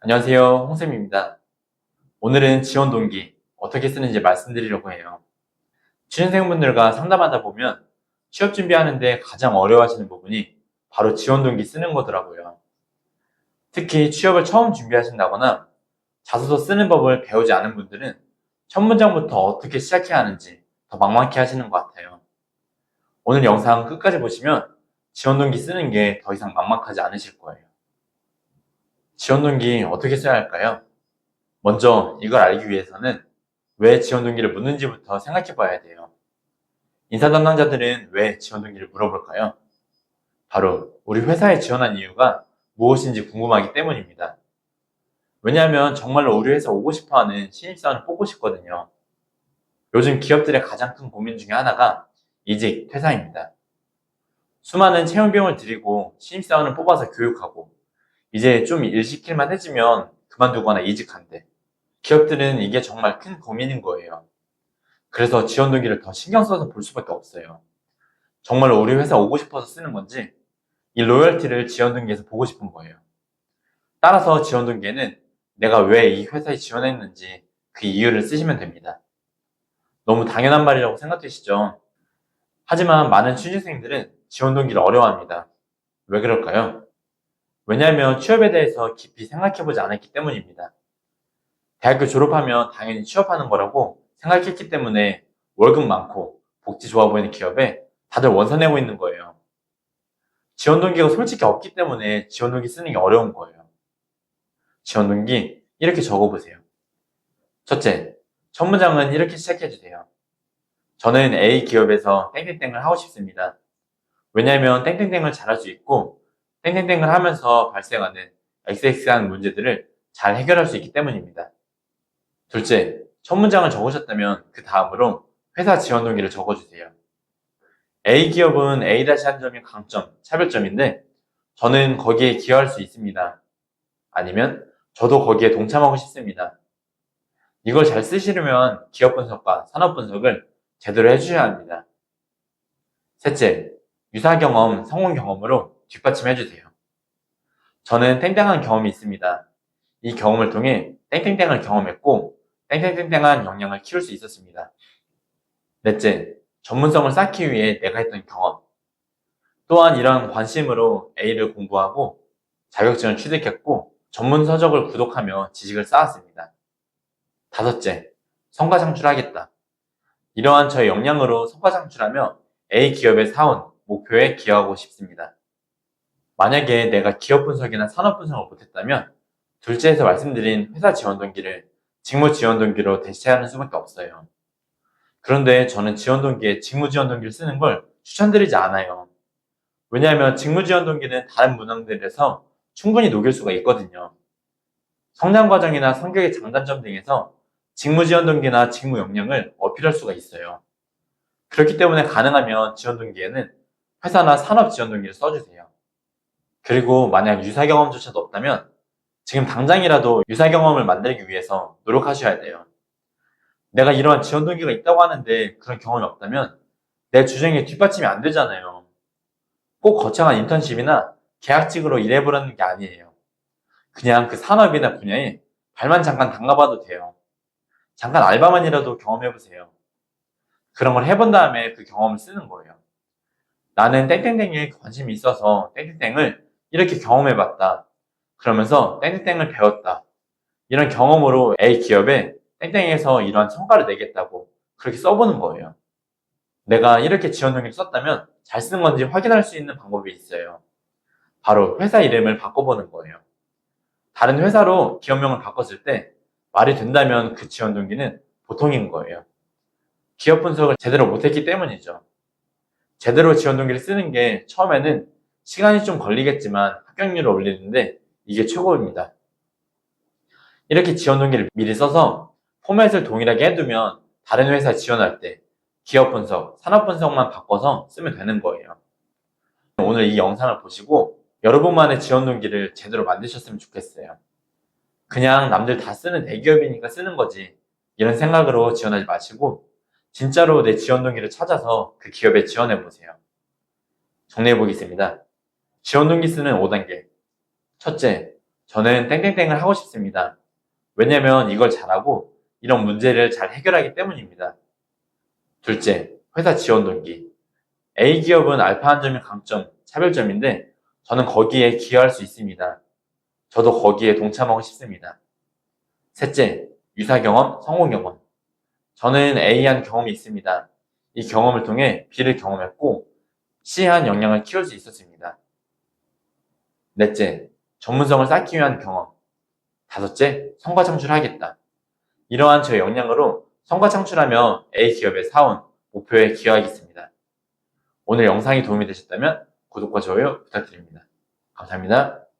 안녕하세요. 홍쌤입니다. 오늘은 지원 동기 어떻게 쓰는지 말씀드리려고 해요. 취준생분들과 상담하다 보면 취업 준비하는데 가장 어려워하시는 부분이 바로 지원 동기 쓰는 거더라고요. 특히 취업을 처음 준비하신다거나 자소서 쓰는 법을 배우지 않은 분들은 첫 문장부터 어떻게 시작해야 하는지 더 막막해 하시는 것 같아요. 오늘 영상 끝까지 보시면 지원 동기 쓰는 게 더 이상 막막하지 않으실 거예요. 지원 동기 어떻게 써야 할까요? 먼저 이걸 알기 위해서는 왜 지원 동기를 묻는지부터 생각해 봐야 돼요. 인사 담당자들은 왜 지원 동기를 물어볼까요? 바로 우리 회사에 지원한 이유가 무엇인지 궁금하기 때문입니다. 왜냐하면 정말로 우리 회사 오고 싶어 하는 신입사원을 뽑고 싶거든요. 요즘 기업들의 가장 큰 고민 중에 하나가 이직, 퇴사입니다. 수많은 채용 비용을 들이고 신입사원을 뽑아서 교육하고 이제 좀 일 시킬만 해주면 그만두거나 이직한대. 기업들은 이게 정말 큰 고민인 거예요. 그래서 지원 동기를 더 신경 써서 볼 수밖에 없어요. 정말 우리 회사 오고 싶어서 쓰는 건지 이 로열티를 지원 동기에서 보고 싶은 거예요. 따라서 지원 동기에는 내가 왜 이 회사에 지원했는지 그 이유를 쓰시면 됩니다. 너무 당연한 말이라고 생각되시죠? 하지만 많은 취준생들은 지원 동기를 어려워합니다. 왜 그럴까요? 왜냐하면 취업에 대해서 깊이 생각해보지 않았기 때문입니다. 대학교 졸업하면 당연히 취업하는 거라고 생각했기 때문에 월급 많고 복지 좋아 보이는 기업에 다들 원서내고 있는 거예요. 지원 동기가 솔직히 없기 때문에 지원 동기 쓰는 게 어려운 거예요. 지원 동기 이렇게 적어보세요. 첫째, 첫 문장은 이렇게 시작해주세요. 저는 A 기업에서 땡땡땡을 하고 싶습니다. 왜냐하면 땡땡땡을 잘할 수 있고 땡땡땡을 하면서 발생하는 XX한 문제들을 잘 해결할 수 있기 때문입니다. 둘째, 첫 문장을 적으셨다면 그 다음으로 회사 지원 동기를 적어주세요. A 기업은 A-한 점이 강점, 차별점인데 저는 거기에 기여할 수 있습니다. 아니면 저도 거기에 동참하고 싶습니다. 이걸 잘 쓰시려면 기업 분석과 산업 분석을 제대로 해주셔야 합니다. 셋째, 유사 경험, 성공 경험으로 뒷받침해주세요. 저는 땡땡한 경험이 있습니다. 이 경험을 통해 땡땡땡을 경험했고 땡땡땡땡한 역량을 키울 수 있었습니다. 넷째, 전문성을 쌓기 위해 내가 했던 경험. 또한 이런 관심으로 A를 공부하고 자격증을 취득했고 전문 서적을 구독하며 지식을 쌓았습니다. 다섯째, 성과 창출하겠다. 이러한 저의 역량으로 성과 창출하며 A 기업의 사원, 목표에 기여하고 싶습니다. 만약에 내가 기업 분석이나 산업 분석을 못했다면 둘째에서 말씀드린 회사 지원 동기를 직무 지원 동기로 대체하는 수밖에 없어요. 그런데 저는 지원 동기에 직무 지원 동기를 쓰는 걸 추천드리지 않아요. 왜냐하면 직무 지원 동기는 다른 문항들에서 충분히 녹일 수가 있거든요. 성장 과정이나 성격의 장단점 등에서 직무 지원 동기나 직무 역량을 어필할 수가 있어요. 그렇기 때문에 가능하면 지원 동기에는 회사나 산업 지원 동기를 써주세요. 그리고 만약 유사 경험조차도 없다면 지금 당장이라도 유사 경험을 만들기 위해서 노력하셔야 돼요. 내가 이러한 지원 동기가 있다고 하는데 그런 경험이 없다면 내 주장에 뒷받침이 안 되잖아요. 꼭 거창한 인턴십이나 계약직으로 일해보라는 게 아니에요. 그냥 그 산업이나 분야에 발만 잠깐 담가봐도 돼요. 잠깐 알바만이라도 경험해보세요. 그런 걸 해본 다음에 그 경험을 쓰는 거예요. 나는 땡땡땡에 관심이 있어서 땡땡땡을 이렇게 경험해봤다. 그러면서 땡땡땡을 배웠다. 이런 경험으로 A 기업에 땡땡에서 이러한 성과를 내겠다고 그렇게 써보는 거예요. 내가 이렇게 지원 동기를 썼다면 잘 쓴 건지 확인할 수 있는 방법이 있어요. 바로 회사 이름을 바꿔보는 거예요. 다른 회사로 기업명을 바꿨을 때 말이 된다면 그 지원 동기는 보통인 거예요. 기업 분석을 제대로 못했기 때문이죠. 제대로 지원 동기를 쓰는 게 처음에는 시간이 좀 걸리겠지만 합격률을 올리는데 이게 최고입니다. 이렇게 지원 동기를 미리 써서 포맷을 동일하게 해두면 다른 회사에 지원할 때 기업 분석, 산업 분석만 바꿔서 쓰면 되는 거예요. 오늘 이 영상을 보시고 여러분만의 지원 동기를 제대로 만드셨으면 좋겠어요. 그냥 남들 다 쓰는 대기업이니까 쓰는 거지 이런 생각으로 지원하지 마시고 진짜로 내 지원 동기를 찾아서 그 기업에 지원해 보세요. 정리해 보겠습니다. 지원 동기 쓰는 5단계. 첫째, 저는 땡땡땡을 하고 싶습니다. 왜냐면 이걸 잘하고 이런 문제를 잘 해결하기 때문입니다. 둘째, 회사 지원 동기. A기업은 알파한 점이 강점, 차별점인데 저는 거기에 기여할 수 있습니다. 저도 거기에 동참하고 싶습니다. 셋째, 유사 경험, 성공 경험. 저는 A한 경험이 있습니다. 이 경험을 통해 B를 경험했고 C한 역량을 키울 수 있었습니다. 넷째, 전문성을 쌓기 위한 경험. 다섯째, 성과 창출하겠다. 이러한 저의 역량으로 성과 창출하며 A기업의 사원, 목표에 기여하겠습니다. 오늘 영상이 도움이 되셨다면 구독과 좋아요 부탁드립니다. 감사합니다.